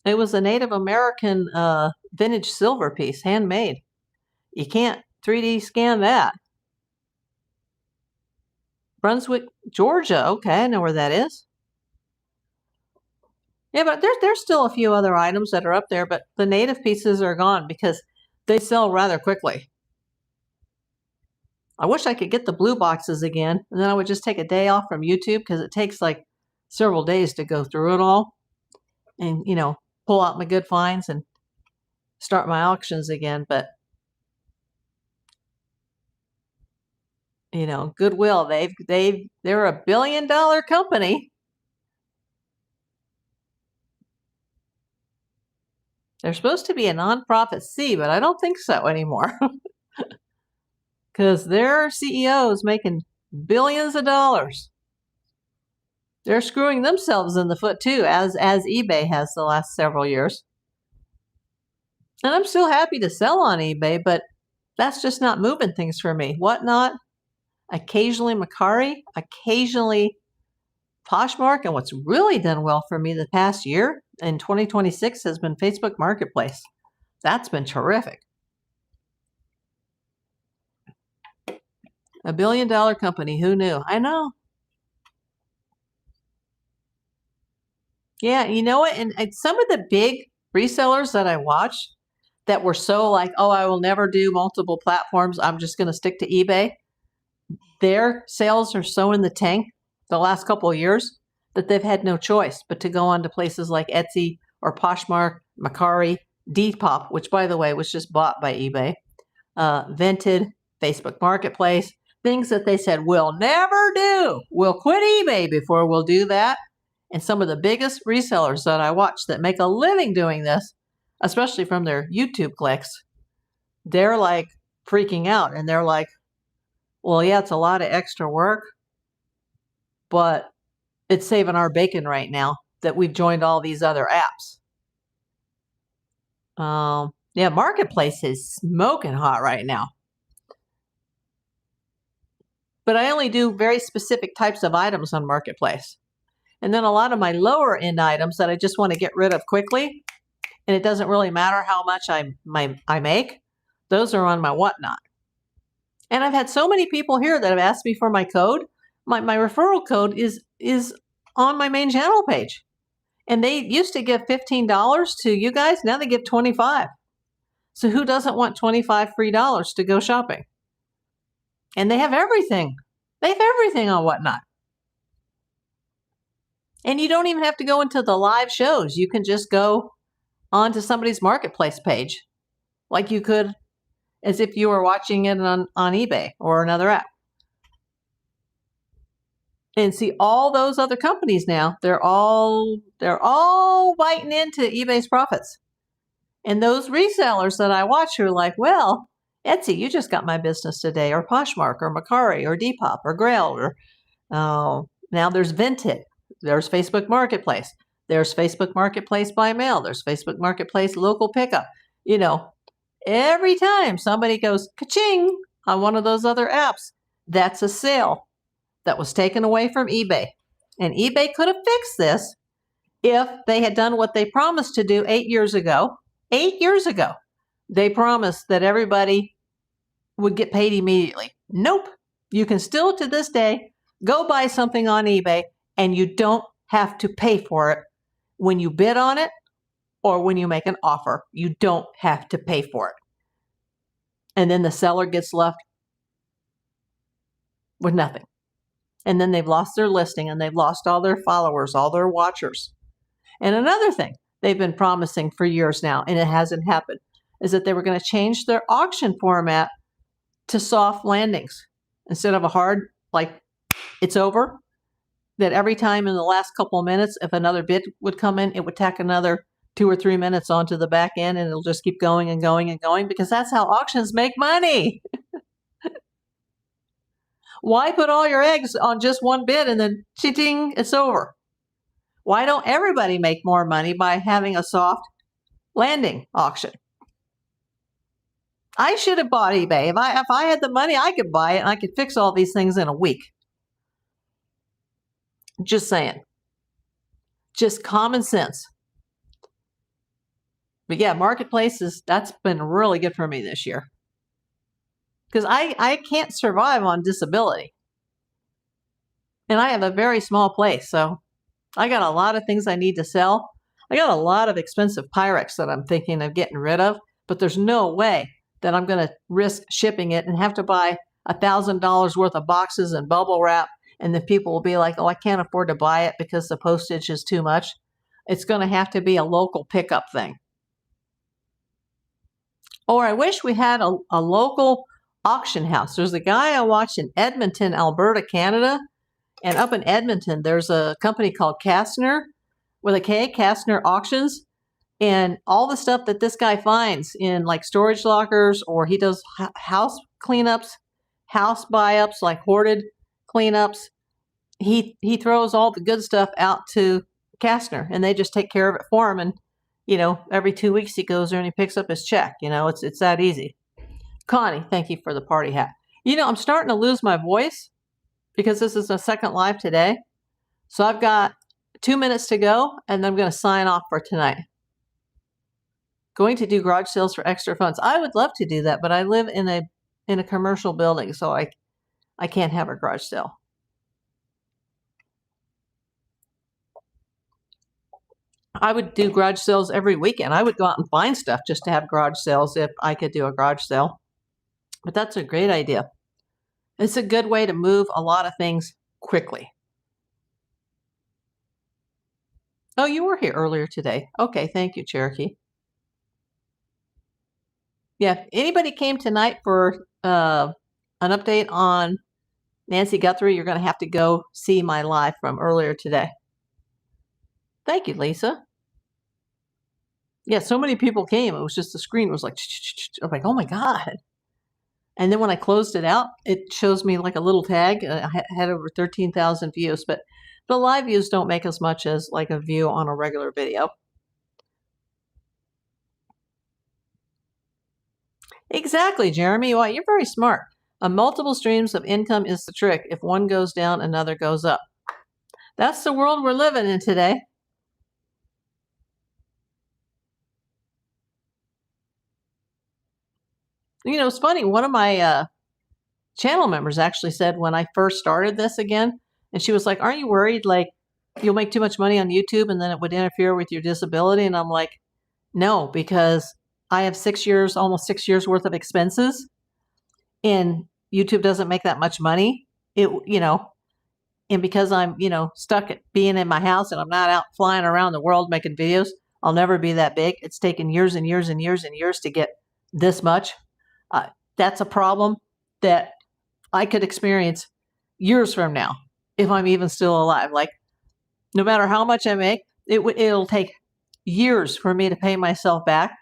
It was a Native American vintage silver piece, handmade. You can't 3D scan that. Brunswick, Georgia. Okay, I know where that is. Yeah, but there's still a few other items that are up there, but the native pieces are gone because they sell rather quickly. I wish I could get the blue boxes again, and then I would just take a day off from YouTube, because it takes like several days to go through it all and, pull out my good finds and start my auctions again. But, Goodwill, they're a $1 billion company. They're supposed to be a nonprofit C, but I don't think so anymore. Because their CEO is making billions of dollars. They're screwing themselves in the foot too, as eBay has the last several years. And I'm still happy to sell on eBay, but that's just not moving things for me. Whatnot, occasionally Mercari, occasionally Poshmark, and what's really done well for me the past year in 2026 has been Facebook Marketplace. That's been terrific. A $1 billion company, who knew? I know. Yeah, you know what? And some of the big resellers that I watched that were so like, oh, I will never do multiple platforms, I'm just going to stick to eBay. Their sales are so in the tank the last couple of years that they've had no choice but to go on to places like Etsy or Poshmark, Mercari, Depop, which, by the way, was just bought by eBay, Vinted, Facebook Marketplace, things that they said, we'll never do. We'll quit eBay before we'll do that. And some of the biggest resellers that I watch that make a living doing this, especially from their YouTube clicks, they're like freaking out. And they're like, well, yeah, it's a lot of extra work, but it's saving our bacon right now that we've joined all these other apps. Yeah, Marketplace is smoking hot right now. But I only do very specific types of items on Marketplace. And then a lot of my lower end items that I just want to get rid of quickly, and it doesn't really matter how much I make, those are on my Whatnot. And I've had so many people here that have asked me for my code. My referral code is on my main channel page. And they used to give $15 to you guys. Now they give $25. So who doesn't want $25 free to go shopping? And they have everything. They have everything on Whatnot. And you don't even have to go into the live shows. You can just go onto somebody's Marketplace page, like you could as if you were watching it on eBay or another app. And see all those other companies now, they're all biting into eBay's profits. And those resellers that I watch are like, well, Etsy, you just got my business today, or Poshmark, or Mercari, or Depop, or Grail, or now there's Vinted. There's Facebook Marketplace. There's Facebook Marketplace by mail. There's Facebook Marketplace local pickup. Every time somebody goes ka-ching on one of those other apps, that's a sale that was taken away from eBay. And eBay could have fixed this if they had done what they promised to do 8 years ago. 8 years ago, they promised that everybody would get paid immediately. Nope. You can still, to this day, Go buy something on eBay and you don't have to pay for it when you bid on it or when you make an offer. You don't have to pay for it. And then the seller gets left with nothing. And then they've lost their listing and they've lost all their followers, all their watchers. And another thing they've been promising for years now, and it hasn't happened, is that they were going to change their auction format to soft landings instead of a hard, like, it's over, that every time in the last couple of minutes, if another bid would come in, it would tack another 2 or 3 minutes onto the back end, and it'll just keep going and going and going, because that's how auctions make money. Why put all your eggs on just one bid and then ching, it's over? Why don't everybody make more money by having a soft landing auction? I should have bought eBay. If I had the money, I could buy it and I could fix all these things in a week. Just saying. Just common sense. But yeah, marketplaces, that's been really good for me this year. Because I can't survive on disability. And I have a very small place, so I got a lot of things I need to sell. I got a lot of expensive Pyrex that I'm thinking of getting rid of, but there's no way that I'm going to risk shipping it and have to buy $1,000 worth of boxes and bubble wrap, and the people will be like, oh, I can't afford to buy it because the postage is too much. It's going to have to be a local pickup thing. Or I wish we had a local auction house. There's a guy I watched in Edmonton, Alberta, Canada. And up in Edmonton, there's a company called Kastner, with a K, Kastner Auctions. And all the stuff that this guy finds in like storage lockers, or he does house cleanups, house buy-ups, like hoarded cleanups, he throws all the good stuff out to Kastner, and they just take care of it for him. And every 2 weeks he goes there and he picks up his check. It's that easy. Connie, thank you for the party hat. I'm starting to lose my voice because this is a second live today. So I've got 2 minutes to go, and then I'm going to sign off for tonight. Going to do garage sales for extra funds. I would love to do that, but I live in a commercial building, so I can't have a garage sale. I would do garage sales every weekend. I would go out and find stuff just to have garage sales if I could do a garage sale. But that's a great idea. It's a good way to move a lot of things quickly. Oh, you were here earlier today. Okay, thank you, Cherokee. Yeah, if anybody came tonight for an update on Nancy Guthrie, you're going to have to go see my live from earlier today. Thank you, Lisa. Yeah, so many people came. It was just the screen was like, I'm like, oh my God. And then when I closed it out, it shows me like a little tag. I had over 13,000 views, but the live views don't make as much as like a view on a regular video. Exactly, Jeremy. Well, you're very smart. Multiple streams of income is the trick. If one goes down, another goes up. That's the world we're living in today. It's funny. One of my channel members actually said when I first started this again, and she was like, aren't you worried like you'll make too much money on YouTube and then it would interfere with your disability? And I'm like, no, because I have 6 years, almost 6 years worth of expenses, and YouTube doesn't make that much money. And because I'm, stuck at being in my house and I'm not out flying around the world making videos, I'll never be that big. It's taken years and years and years and years to get this much. That's a problem that I could experience years from now if I'm even still alive. Like, no matter how much I make, it'll take years for me to pay myself back.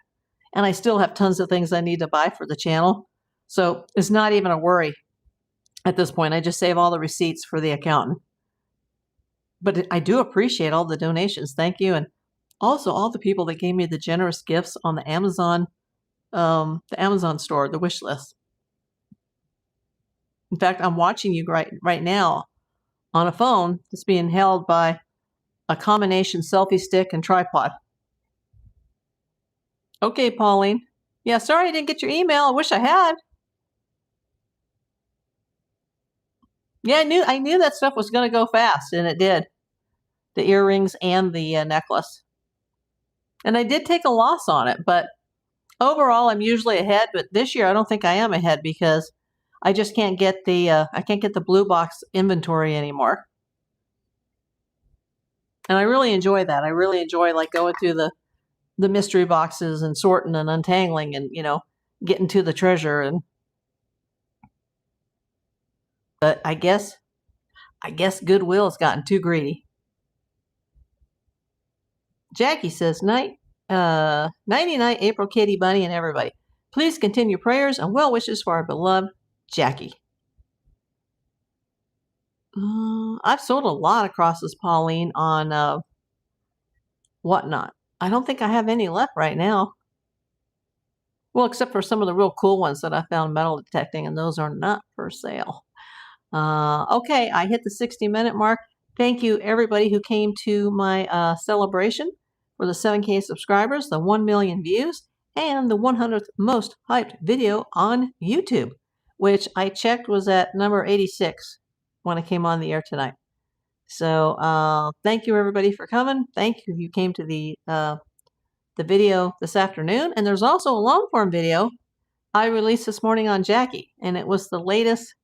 And I still have tons of things I need to buy for the channel. So it's not even a worry at this point. I just save all the receipts for the accountant. But I do appreciate all the donations. Thank you. And also all the people that gave me the generous gifts on the Amazon store, the wish list. In fact, I'm watching you right now on a phone that's being held by a combination selfie stick and tripod. Okay, Pauline. Yeah, sorry I didn't get your email. I wish I had. Yeah, I knew that stuff was going to go fast, and it did. The earrings and the necklace. And I did take a loss on it, but overall, I'm usually ahead. But this year, I don't think I am ahead because I just can't get the blue box inventory anymore. And I really enjoy that. I really enjoy like going through the mystery boxes and sorting and untangling and getting to the treasure. But I guess Goodwill has gotten too greedy. Jackie says, nighty night, April, Katie, Bunny, and everybody. Please continue prayers and well wishes for our beloved Jackie. I've sold a lot of crosses, Pauline, on Whatnot. I don't think I have any left right now. Well, except for some of the real cool ones that I found metal detecting, and those are not for sale. Okay, I hit the 60-minute mark. Thank you, everybody who came to my celebration for the 7K subscribers, the 1 million views, and the 100th most hyped video on YouTube, which I checked was at number 86 when I came on the air tonight. So thank you, everybody, for coming. Thank you if you came to the video this afternoon. And there's also a long-form video I released this morning on Jackie, and it was the latest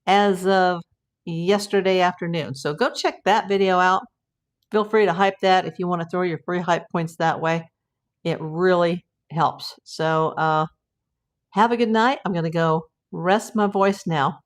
as of yesterday afternoon. So go check that video out. Feel free to hype that if you want to throw your free hype points that way. It really helps. So have a good night. I'm going to go rest my voice now.